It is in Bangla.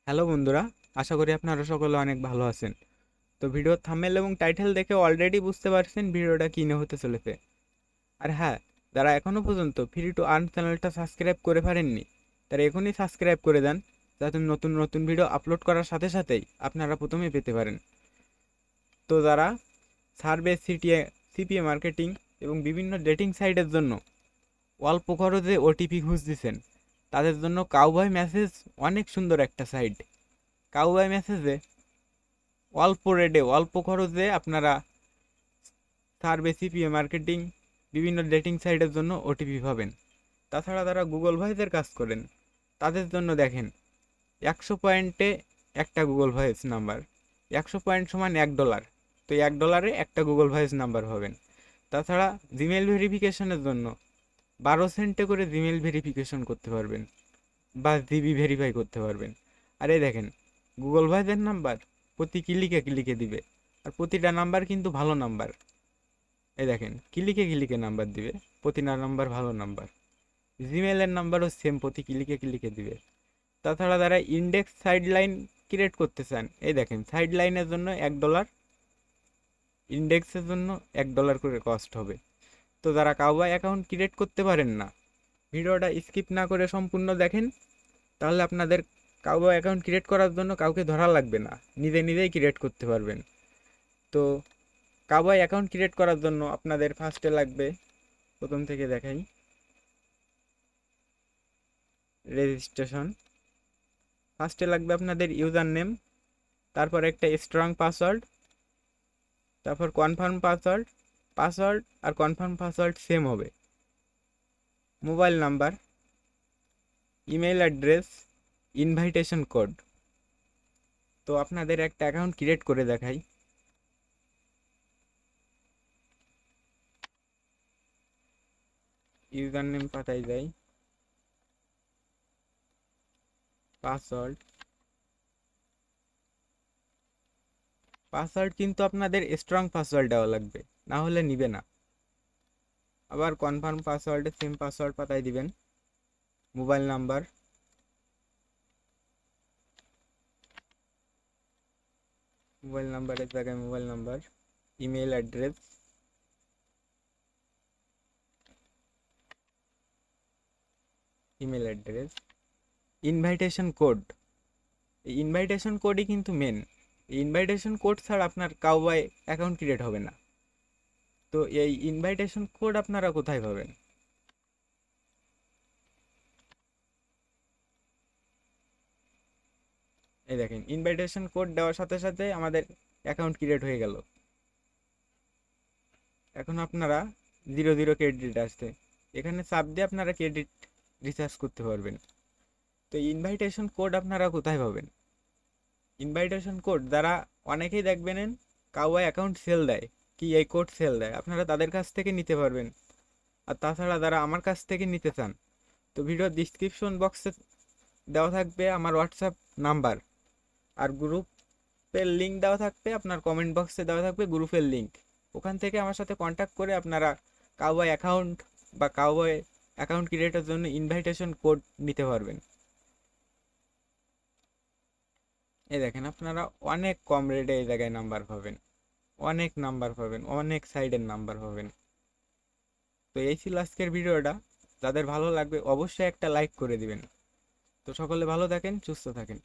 হ্যালো বন্ধুরা, আশা করি আপনারা সকলে অনেক ভালো আছেন। তো ভিডিওর থাম্বনেল এবং টাইটেল দেখে অলরেডি বুঝতে পারছেন ভিডিওটা কী নিয়ে হতে চলেছে। আর হ্যাঁ, যারা এখনও পর্যন্ত ফ্রি টু আর্ন চ্যানেলটা সাবস্ক্রাইব করে পারেননি, তারা এখনই সাবস্ক্রাইব করে দেন, যাতে নতুন নতুন ভিডিও আপলোড করার সাথে সাথেই আপনারা প্রথমেই পেতে পারেন। তো যারা সার্ভে সিপিএ মার্কেটিং এবং বিভিন্ন ডেটিং সাইটের জন্য অল্প খরচে ওটিপি খুঁজতেছেন, তাদের জন্য কাউবয় মেসেজ অনেক সুন্দর একটা সাইট। কাউবয় মেসেজে অল্প রেটে অল্প খরচে আপনারা সার্ভে সিপিএ মার্কেটিং বিভিন্ন ডেটিং সাইটের জন্য ওটিপি পাবেন। তাছাড়া তারা গুগল ভয়েসের কাজ করেন, তাদের জন্য দেখেন 100 পয়েন্টে একটা গুগল ভয়েস নাম্বার, 100 পয়েন্ট সমান $1। তো $1 একটা গুগল ভয়েস নাম্বার পাবেন। তাছাড়া জিমেল ভেরিফিকেশনের জন্য 12 সেন্টে করে জিমেল ভেরিফিকেশন করতে পারবেন বা জিবি ভেরিফাই করতে পারবেন। আর এই দেখেন, গুগল ভয়েসের নাম্বার প্রতি ক্লিকে ক্লিকে দিবে, আর প্রতিটা নাম্বার কিন্তু ভালো নাম্বার। এই দেখেন, ক্লিকে ক্লিকে নাম্বার দিবে, প্রতিটা নাম্বার ভালো নাম্বার। জিমেলের নাম্বারও সেম, প্রতি ক্লিকে ক্লিকে দিবে। তাছাড়া যারা ইন্ডেক্স সাইডলাইন ক্রিয়েট করতে চান, এই দেখেন সাইডলাইনের জন্য $1, ইন্ডেক্সের জন্য $1 করে কস্ট হবে। তো যারা কাউবয় অ্যাকাউন্ট ক্রিয়েট করতে পারেন না, ভিডিওটা স্কিপ না করে সম্পূর্ণ দেখেন, তাহলে আপনাদের কাউবয় অ্যাকাউন্ট ক্রিয়েট করার জন্য কাউকে ধরা লাগবে না, নিজে নিজেই ক্রিয়েট করতে পারবেন। তো কাউবয় অ্যাকাউন্ট ক্রিয়েট করার জন্য আপনাদের ফার্স্টে লাগবে, প্রথম থেকে দেখাই, রেজিস্ট্রেশন। ফার্স্টে লাগবে আপনাদের ইউজার নেম, তারপর একটা স্ট্রং পাসওয়ার্ড, তারপর কনফার্ম পাসওয়ার্ড। পাসওয়ার্ড আর কনফার্ম পাসওয়ার্ড সেম হবে। Mobile number, email address, invitation code. তো আপনাদের একটা অ্যাকাউন্ট ক্রিয়েট করে দেখাই। ইউজার নেম পাঠাই যায়, পাসওয়ার্ড। পাসওয়ার্ড কিন্তু আপনাদের স্ট্রং পাসওয়ার্ড দেওয়া লাগবে, না হলে নিবে না। আবার কনফার্ম পাসওয়ার্ডে সেম পাসওয়ার্ড পাঠাই দিবেন। মোবাইল নাম্বার, মোবাইল নাম্বারের জায়গায় mobile number. Email address, email address. Invitation code, এই ইনভাইটেশন কোডই কিন্তু মেন। এই ইনভাইটেশন কোড ছাড়া আপনার কাউবয় অ্যাকাউন্ট ক্রিয়েট হবে না। তো এই ইনভাইটেশন কোড আপনারা কোথায় পাবেন? এই দেখেন, ইনভাইটেশন কোড দেওয়ার সাথে সাথে আমাদের অ্যাকাউন্ট ক্রিয়েট হয়ে গেল। এখন আপনারা 00 ক্রেডিট আসছে, এখানে চাপ দিয়ে আপনারা ক্রেডিট রিচার্জ করতে পারবেন। তো ইনভাইটেশন কোড আপনারা কোথায় পাবেন? ইনভাইটেশন কোড যারা, অনেকেই দেখবেন কাউবয় অ্যাকাউন্ট সেল দেয়, কি এই কোড সেল দেয়, আপনারা তাদের কাছ থেকে নিতে পারবেন। আর তাছাড়া যারা আমার কাছ থেকে নিতে চান, তো ভিডিওর ডিসক্রিপশন বক্সে দেওয়া থাকবে আমার হোয়াটসঅ্যাপ নাম্বার, আর গ্রুপের লিঙ্ক দেওয়া থাকবে, আপনার কমেন্ট বক্সে দেওয়া থাকবে গ্রুপের লিঙ্ক। ওখান থেকে আমার সাথে কন্ট্যাক্ট করে আপনারা কাউবয় অ্যাকাউন্ট বা কাউবয় অ্যাকাউন্ট ক্রিয়েটের জন্য ইনভাইটেশন কোড নিতে পারবেন। এই দেখেন, আপনারা অনেক কম রেটে এই জায়গায় নাম্বার পাবেন, অনেক নাম্বার পাবেন, অনেক সাইডের নাম্বার পাবেন। তো এই ছিল আজকের ভিডিওটা। যাদের ভালো লাগবে অবশ্যই একটা লাইক করে দিবেন। তো সকলে ভালো থাকেন, সুস্থ থাকেন।